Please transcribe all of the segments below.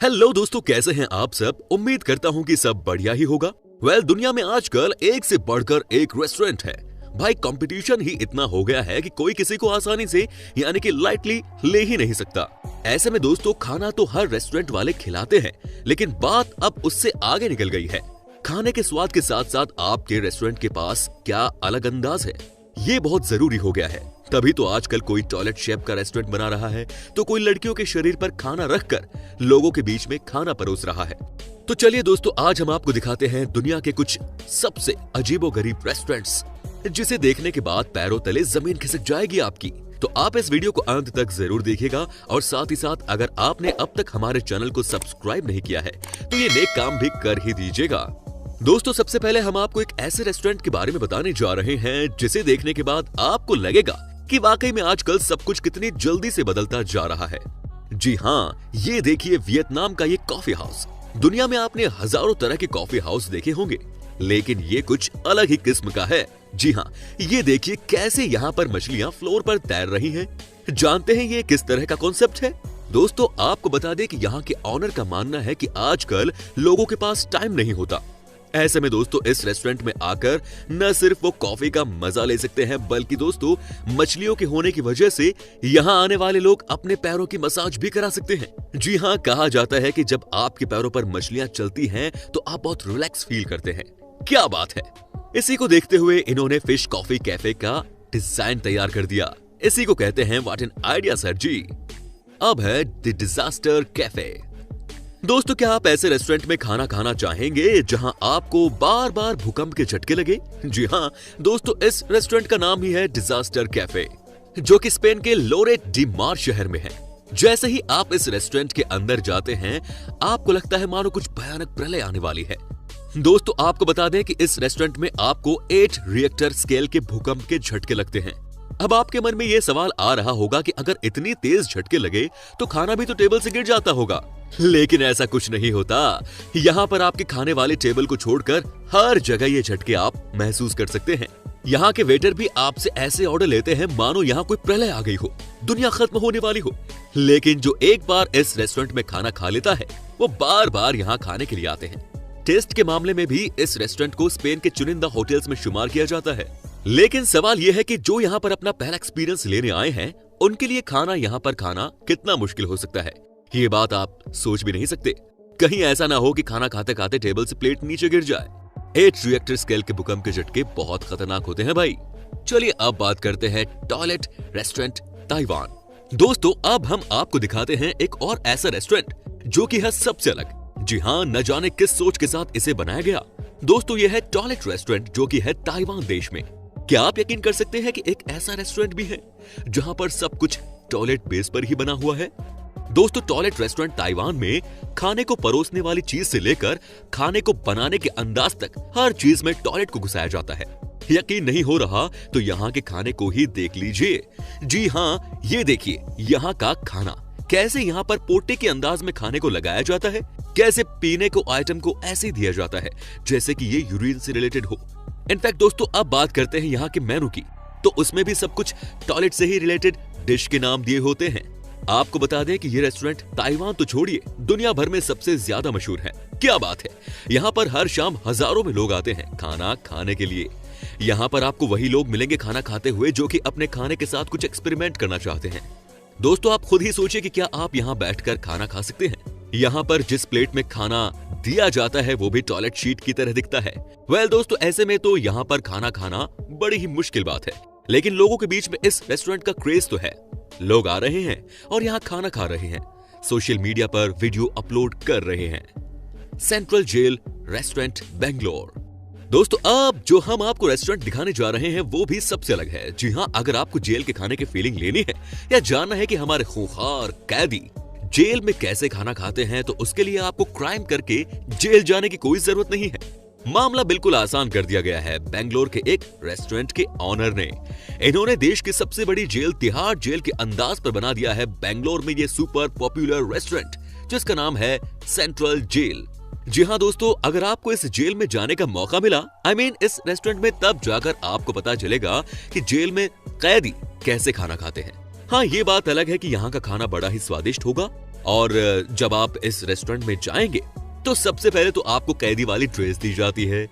Hello दोस्तों, कैसे हैं आप सब। उम्मीद करता हूं कि सब बढ़िया ही होगा। दुनिया में आजकल एक से बढ़कर एक रेस्टोरेंट है। भाई कंपटीशन ही इतना हो गया है कि कोई किसी को आसानी से यानी कि लाइटली ले ही नहीं सकता। ऐसे में दोस्तों, खाना तो हर रेस्टोरेंट वाले खिलाते हैं, लेकिन बात अब उससे आगे निकल गई है। खाने के स्वाद के साथ साथ आपके रेस्टोरेंट के पास क्या अलग अंदाज है, ये बहुत जरूरी हो गया है। तभी तो आजकल कोई टॉयलेट शेफ का रेस्टोरेंट बना रहा है, तो कोई लड़कियों के शरीर पर खाना रखकर लोगों के बीच में खाना परोस रहा है। तो चलिए दोस्तों, आज हम आपको दिखाते हैं दुनिया के कुछ सबसे अजीबोगरीब रेस्टोरेंट्स, जिसे देखने के बाद पैरों तले जमीन खिसक जाएगी आपकी। तो आप इस वीडियो को अंत तक जरूर देखिएगा, और साथ ही साथ अगर आपने अब तक हमारे चैनल को सब्सक्राइब नहीं किया है तो ये नेक काम भी कर ही दीजिएगा। दोस्तों, सबसे पहले हम आपको एक ऐसे रेस्टोरेंट के बारे में बताने जा रहे हैं जिसे देखने के बाद आपको लगेगा कि वाकई में आजकल सब कुछ कितनी जल्दी से बदलता जा रहा है। जी हाँ, ये देखिए वियतनाम का ये कॉफी हाउस। दुनिया में आपने हजारों तरह के कॉफी हाउस देखे होंगे, लेकिन ये कुछ अलग ही किस्म का है। जी हाँ, ये देखिए कैसे यहाँ पर मछलियाँ फ्लोर पर तैर रही हैं। जानते हैं ये किस तरह का कॉन्सेप्ट है? दोस्तों, आपको बता दें कि यहाँ के ऑनर का मानना है कि आजकल लोगों के पास टाइम नहीं होता। ऐसे में दोस्तों, इस रेस्टोरेंट में आकर न सिर्फ वो कॉफी का मजा ले सकते हैं, बल्कि दोस्तों मछलियों के होने की वजह से यहाँ आने वाले लोग अपने पैरों की मसाज भी करा सकते हैं। जी हाँ, कहा जाता है कि जब आपके पैरों पर मछलियां चलती हैं तो आप बहुत रिलैक्स फील करते हैं। क्या बात है। इसी को देखते हुए इन्होंने फिश कॉफी कैफे का डिजाइन तैयार कर दिया। इसी को कहते हैं व्हाट एन आइडिया सर जी। अब है द डिजास्टर कैफे। दोस्तों, क्या आप ऐसे रेस्टोरेंट में खाना खाना चाहेंगे जहां आपको बार बार भूकंप के झटके लगे? जी हाँ दोस्तों, इस रेस्टोरेंट का नाम ही है डिजास्टर कैफे, जो कि स्पेन के लोरेट डी मार शहर में है। जैसे ही आप इस रेस्टोरेंट के अंदर जाते हैं, आपको लगता है मानो कुछ भयानक प्रलय आने वाली है। दोस्तों, आपको बता दें कि इस रेस्टोरेंट में आपको 8 रिएक्टर स्केल के भूकंप के झटके लगते हैं। अब आपके मन में यह सवाल आ रहा होगा कि अगर इतनी तेज झटके लगे तो खाना भी तो टेबल से गिर जाता होगा, लेकिन ऐसा कुछ नहीं होता। यहाँ पर आपके खाने वाले टेबल को छोड़कर हर जगह ये झटके आप महसूस कर सकते हैं। यहाँ के वेटर भी आपसे ऐसे ऑर्डर लेते हैं मानो यहाँ कोई प्रलय आ गई हो, दुनिया खत्म होने वाली हो। लेकिन जो एक बार इस रेस्टोरेंट में खाना खा लेता है, वो बार बार यहाँ खाने के लिए आते हैं। टेस्ट के मामले में भी इस रेस्टोरेंट को स्पेन के चुनिंदा होटल्स में शुमार किया जाता है। लेकिन सवाल यह है कि जो यहाँ पर अपना पहला एक्सपीरियंस लेने आए हैं, उनके लिए खाना यहाँ पर खाना कितना मुश्किल हो सकता है, ये बात आप सोच भी नहीं सकते। कहीं ऐसा ना हो कि खाना खाते खाते टेबल से प्लेट नीचे गिर जाए। 8 रिएक्टर स्केल के भूकंप के झटके बहुत खतरनाक होते हैं भाई। चलिए अब बात करते हैं टॉयलेट रेस्टोरेंट ताइवान। दोस्तों, अब हम आपको दिखाते हैं एक और ऐसा रेस्टोरेंट जो कि है सबसे अलग। जी हाँ, न जाने किस सोच के साथ इसे बनाया गया। दोस्तों, यह है टॉयलेट रेस्टोरेंट जो कि है ताइवान देश में। क्या आप यकीन कर सकते हैं कि एक ऐसा रेस्टोरेंट भी है जहां पर सब कुछ टॉयलेट बेस पर ही बना हुआ है? दोस्तों, टॉयलेट रेस्टोरेंट ताइवान में खाने को परोसने वाली चीज से लेकर खाने को बनाने के अंदाज तक हर चीज में टॉयलेट को घुसाया जाता है। यकीन नहीं हो रहा तो यहाँ के खाने को ही देख लीजिए। जी हाँ, ये देखिए यहाँ का खाना कैसे यहाँ पर पोटे के अंदाज में खाने को लगाया जाता है, कैसे पीने को आइटम को ऐसे दिया जाता है जैसे कि ये यूरिन से रिलेटेड हो। इनफैक्ट दोस्तों, अब बात करते हैं यहाँ के मेनू की, तो उसमें भी सब कुछ टॉयलेट से ही रिलेटेड डिश के नाम दिए होते हैं। आपको बता दें कि ये रेस्टोरेंट ताइवान तो छोड़िए, दुनिया भर में सबसे ज्यादा मशहूर है। क्या बात है। यहाँ पर हर शाम हजारों में लोग आते हैं खाना खाने के लिए। यहाँ पर आपको वही लोग मिलेंगे खाना खाते हुए जो कि अपने खाने के साथ कुछ एक्सपेरिमेंट करना चाहते हैं। दोस्तों, आप खुद ही सोचिए कि क्या आप यहाँ बैठकर खाना खा सकते हैं? यहाँ पर जिस प्लेट में खाना दिया जाता है वो भी टॉयलेट शीट की तरह दिखता है। दोस्तों, ऐसे में तो यहाँ पर खाना खाना बड़ी ही मुश्किल बात है, लेकिन लोगों के बीच में इस रेस्टोरेंट का क्रेज तो है। लोग आ रहे हैं और यहाँ खाना खा रहे हैं, सोशल मीडिया पर वीडियो अपलोड कर रहे हैं। Central jail restaurant Bangalore. दोस्तों, अब जो हम आपको रेस्टोरेंट दिखाने जा रहे हैं वो भी सबसे अलग है। जी हाँ, अगर आपको जेल के खाने की फीलिंग लेनी है या जानना है कि हमारे खूंखार कैदी जेल में कैसे खाना खाते हैं, तो उसके लिए आपको क्राइम करके जेल जाने की कोई जरूरत नहीं है। मामला बिल्कुल आसान कर दिया गया है बेंगलोर के एक रेस्टोरेंट के ऑनर ने। इन्होंने देश की सबसे बड़ी जेल तिहाड़ जेल के अंदाज पर बना दिया है बेंगलोर में ये सुपर पॉपुलर रेस्टोरेंट, जिसका नाम है सेंट्रल जेल। जी हाँ दोस्तों, अगर आपको इस जेल में जाने का मौका मिला, इस रेस्टोरेंट में, तब जाकर आपको पता चलेगा कि जेल में कैदी कैसे खाना खाते हैं। हाँ, ये बात अलग है कि यहाँ का खाना बड़ा ही स्वादिष्ट होगा, और जब आप इस रेस्टोरेंट में जाएंगे तो सबसे पहले तो आपको कैदी वाली ड्रेस दी जाती है।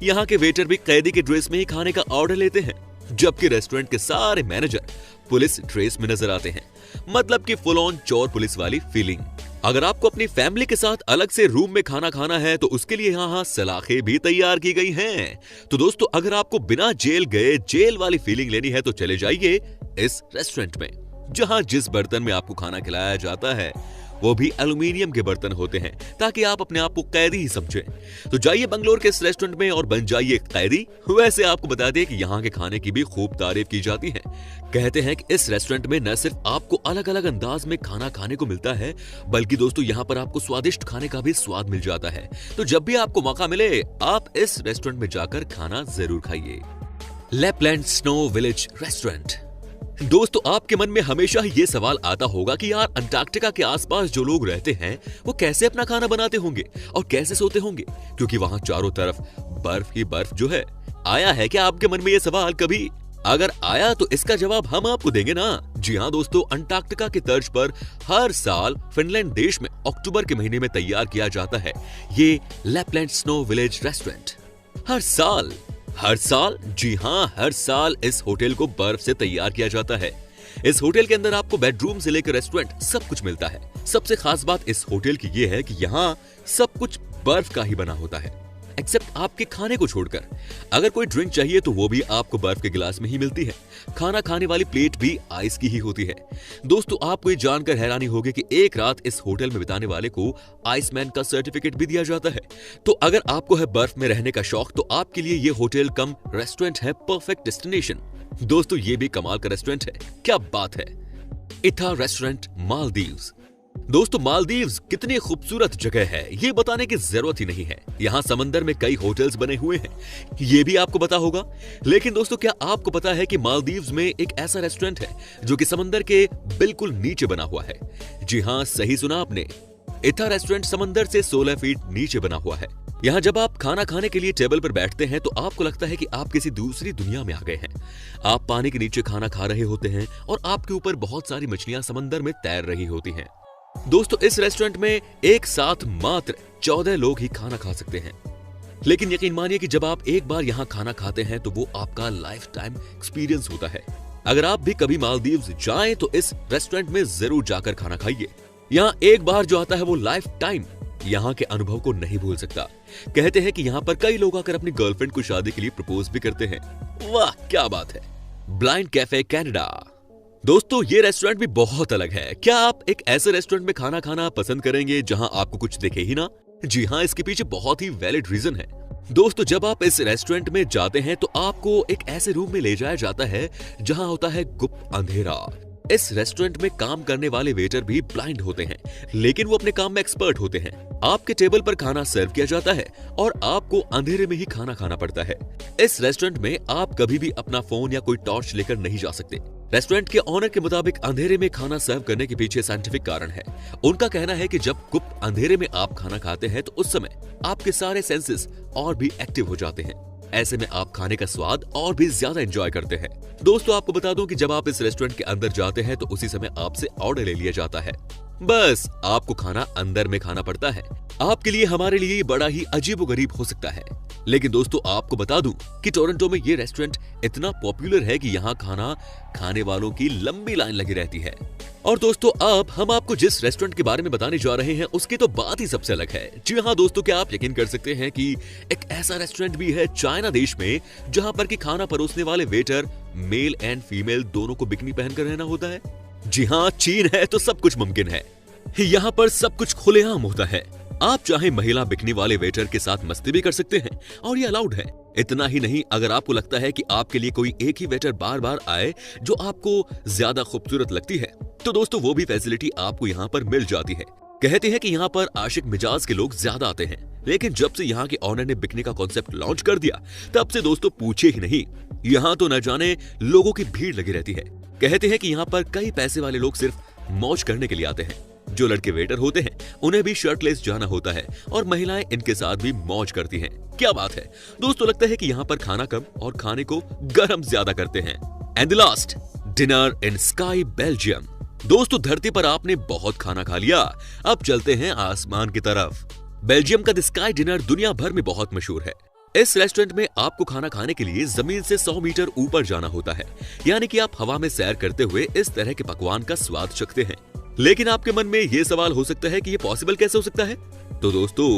यहाँ के वेटर भी कैदी के ड्रेस में ही खाने का ऑर्डर लेते हैं, जबकि रेस्टोरेंट के सारे मैनेजर पुलिस ड्रेस में नजर आते हैं। मतलब कि फुल ऑन चोर पुलिस वाली फीलिंग। अगर आपको अपनी फैमिली के साथ अलग से रूम में खाना खाना है तो उसके लिए यहाँ सलाखें भी तैयार की गई हैं। तो दोस्तों, अगर आपको बिना जेल गए जेल वाली फीलिंग लेनी है तो चले जाइए इस रेस्टोरेंट में, जहाँ जिस बर्तन में आपको खाना खिलाया जाता है वो भी एल्यूमिनियम के बर्तन होते हैं, ताकि आप अपने आप को कैदी ही समझें। तो जाइए बंगलोर के इस रेस्टोरेंट में और बन जाइए कैदी। वैसे आपको बता दें कि यहाँ के खाने की भी खूब तारीफ की जाती है। कहते हैं कि इस रेस्टोरेंट में न सिर्फ आपको अलग अलग अंदाज में खाना खाने को मिलता है, बल्कि दोस्तों यहाँ पर आपको स्वादिष्ट खाने का भी स्वाद मिल जाता है। तो जब भी आपको मौका मिले आप इस रेस्टोरेंट में जाकर खाना जरूर खाइए। Lapland snow village restaurant. दोस्तों, आपके मन में हमेशा ही ये सवाल आता होगा कि यार अंटार्कटिका के आसपास जो लोग रहते हैं वो कैसे अपना खाना बनाते होंगे और कैसे सोते होंगे, क्योंकि वहां चारों तरफ बर्फ ही बर्फ जो है। आया है क्या आपके मन में ये सवाल कभी? अगर आया तो इसका जवाब हम आपको देंगे ना। जी हाँ दोस्तों, अंटार्कटिका की तर्ज पर हर साल फिनलैंड देश में अक्टूबर के महीने में तैयार किया जाता है ये लैपलैंड स्नो विलेज रेस्टोरेंट। हर साल, जी हाँ, हर साल इस होटल को बर्फ से तैयार किया जाता है। इस होटल के अंदर आपको बेडरूम से लेकर रेस्टोरेंट सब कुछ मिलता है। सबसे खास बात इस होटल की ये है कि यहाँ सब कुछ बर्फ का ही बना होता है, एक्सेप्ट आपके खाने को छोड़कर। अगर कोई ड्रिंक चाहिए तो वो भी आपको बर्फ के गिलास में ही मिलती है। खाना खाने वाली प्लेट भी आइस की ही होती है। दोस्तों, आपको ये जानकर हैरानी होगी कि एक रात इस होटल में बिताने वाले को आइसमैन का सर्टिफिकेट भी दिया जाता है। तो अगर आपको है बर्फ में रहने का शौक तो आपके लिए ये होटल कम रेस्टोरेंट है परफेक्ट डेस्टिनेशन। दोस्तों, ये भी कमाल का रेस्टोरेंट है, क्या बात है। इथा रेस्टोरेंट, मालदीव्स। दोस्तों, मालदीव्स कितनी खूबसूरत जगह है ये बताने की जरूरत ही नहीं है। यहाँ समंदर में कई होटल्स बने हुए हैं, ये भी आपको पता होगा। लेकिन दोस्तों, क्या आपको पता है कि मालदीव्स में एक ऐसा रेस्टोरेंट है जो कि समंदर के बिल्कुल नीचे बना हुआ है? जी हाँ, सही सुना आपने। इथा रेस्टोरेंट समंदर से 16 फीट नीचे बना हुआ है। यहाँ जब आप खाना खाने के लिए टेबल पर बैठते हैं तो आपको लगता है कि आप किसी दूसरी दुनिया में आ गए हैं। आप पानी के नीचे खाना खा रहे होते हैं और आपके ऊपर बहुत सारी मछलियां समंदर में तैर रही होती हैं। दोस्तों, इस रेस्टोरेंट में एक साथ मात्र 14 लोग ही खाना खा सकते हैं। लेकिन यकीन मानिए कि जब आप एक बार यहाँ खाना खाते हैं तो वो आपका लाइफ टाइम एक्सपीरियंस होता है। अगर आप भी कभी मालदीव्स जाएं तो इस रेस्टोरेंट में जरूर जाकर खाना खाइए। यहाँ एक बार जो आता है वो लाइफ टाइम यहाँ के अनुभव को नहीं भूल सकता। कहते हैं कि यहाँ पर कई लोग आकर अपनी गर्लफ्रेंड को शादी के लिए प्रपोज भी करते हैं। वाह, क्या बात है। Blind cafe Canada. दोस्तों, ये रेस्टोरेंट भी बहुत अलग है। क्या आप एक ऐसे रेस्टोरेंट में खाना खाना पसंद करेंगे जहां आपको कुछ दिखे ही ना? जी हाँ, इसके पीछे बहुत ही वैलिड रीजन है। दोस्तों, जब आप इस रेस्टोरेंट में जाते हैं तो आपको एक ऐसे रूम में ले जाया जाता है जहां होता है गुप्त अंधेरा। इस रेस्टोरेंट में काम करने वाले वेटर भी ब्लाइंड होते हैं, लेकिन वो अपने काम में एक्सपर्ट होते हैं। आपके टेबल पर खाना सर्व किया जाता है और आपको अंधेरे में ही खाना खाना पड़ता है। इस रेस्टोरेंट में आप कभी भी अपना फोन या कोई टॉर्च लेकर नहीं जा सकते। रेस्टोरेंट के ऑनर के मुताबिक अंधेरे में खाना सर्व करने के पीछे साइंटिफिक कारण है। उनका कहना है कि जब गुप्त अंधेरे में आप खाना खाते हैं तो उस समय आपके सारे सेंसेस और भी एक्टिव हो जाते हैं। ऐसे में आप खाने का स्वाद और भी ज्यादा एंजॉय करते हैं। दोस्तों, आपको बता दूं कि जब आप इस रेस्टोरेंट के अंदर जाते हैं तो उसी समय आपसे ऑर्डर ले लिया जाता है। बस आपको खाना अंदर में खाना पड़ता है। आपके लिए, हमारे लिए बड़ा ही अजीबोगरीब हो सकता है, लेकिन दोस्तों आपको बता दूं कि टोरंटो में ये रेस्टोरेंट इतना पॉपुलर है कि यहाँ खाना खाने वालों की लंबी लाइन लगी रहती है। और दोस्तों, अब हम आपको जिस रेस्टोरेंट के बारे में बताने जा रहे हैं उसकी तो बात ही सबसे अलग है। जी हाँ दोस्तों, क्या आप यकीन कर सकते हैं कि एक ऐसा रेस्टोरेंट भी है चाइना देश में जहाँ पर कि खाना परोसने वाले वेटर मेल एंड फीमेल दोनों को बिकनी पहनकर रहना होता है। जी हाँ, चीन है तो सब कुछ मुमकिन है। यहाँ पर सब कुछ खुलेआम होता है। आप चाहे महिला बिकनी वाले वेटर के साथ मस्ती भी कर सकते हैं और ये अलाउड है। इतना ही नहीं, अगर आपको लगता है कि आपके लिए कोई एक ही वेटर बार बार आए जो आपको ज्यादा खूबसूरत लगती है तो दोस्तों वो भी फैसिलिटी आपको यहाँ पर मिल जाती है। कहते हैं कि यहाँ पर आशिक मिजाज के लोग ज्यादा आते हैं, लेकिन जब से यहाँ के ऑनर ने बिकनी का कॉन्सेप्ट लॉन्च कर दिया तब से दोस्तों पूछे ही नहीं, यहाँ तो न जाने लोगों की भीड़ लगी रहती है। कहते हैं कि यहाँ पर कई पैसे वाले लोग सिर्फ मौज करने के लिए आते हैं। जो लड़के वेटर होते हैं उन्हें भी शर्टलेस जाना होता है और महिलाएं इनके साथ भी मौज करती हैं। क्या बात है दोस्तों, लगता है कि यहाँ पर खाना कम और खाने को गर्म ज्यादा करते हैं। And the last, dinner in sky Belgium. दोस्तों, धरती पर आपने बहुत खाना खा लिया, अब चलते हैं आसमान की तरफ। बेल्जियम का द स्काई डिनर दुनिया भर में बहुत मशहूर है। इस रेस्टोरेंट में आपको खाना खाने के लिए जमीन से 100 मीटर ऊपर जाना होता है, यानी कि आप हवा में सैर करते हुए इस तरह के पकवान का स्वाद चखते हैं। लेकिन आपके मन में ये सवाल हो सकता है कि ये पॉसिबल कैसे हो सकता है? तो दोस्तों,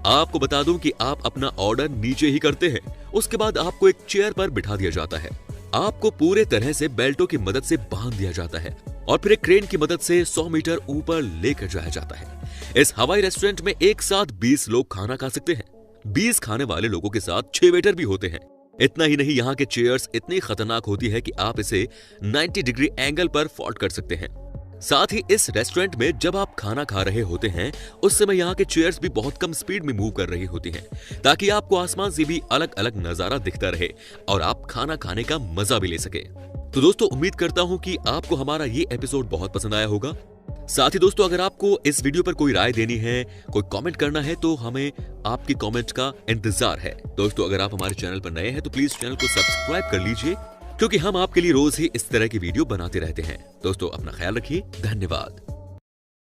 आपको बता दूं कि आप अपना ऑर्डर नीचे ही करते हैं, उसके बाद आपको एक चेयर पर बिठा दिया जाता है। आपको पूरे तरह से बेल्टों की मदद से बांध दिया जाता है और फिर एक क्रेन की मदद से 100 मीटर ऊपर लेकर जाया जाता है। इस हवाई रेस्टोरेंट में एक साथ 20 लोग खाना खा सकते हैं। 20 खाने वाले लोगों के साथ 6 वेटर भी होते हैं। इतना ही नहीं, यहाँ के चेयर्स इतनी खतरनाक होती है कि आप इसे 90 डिग्री एंगल पर फोल्ड कर सकते हैं। साथ ही इस रेस्टोरेंट में जब आप खाना खा रहे होते हैं, उस समय यहाँ के चेयर्स भी बहुत कम स्पीड में मूव कर रही होती हैं, ताकि आपको आसमान से भी अलग अलग नजारा दिखता रहे और आप खाना खाने का मजा भी ले सके। तो दोस्तों, उम्मीद करता हूँ कि आपको हमारा ये एपिसोड बहुत पसंद आया होगा। साथ ही दोस्तों, अगर आपको इस वीडियो पर कोई राय देनी है, कोई कमेंट करना है, तो हमें आपकी कमेंट का इंतजार है। दोस्तों, अगर आप हमारे चैनल पर नए हैं तो प्लीज चैनल को सब्सक्राइब कर लीजिए, क्योंकि हम आपके लिए रोज ही इस तरह की वीडियो बनाते रहते हैं। दोस्तों, अपना ख्याल रखिए। धन्यवाद।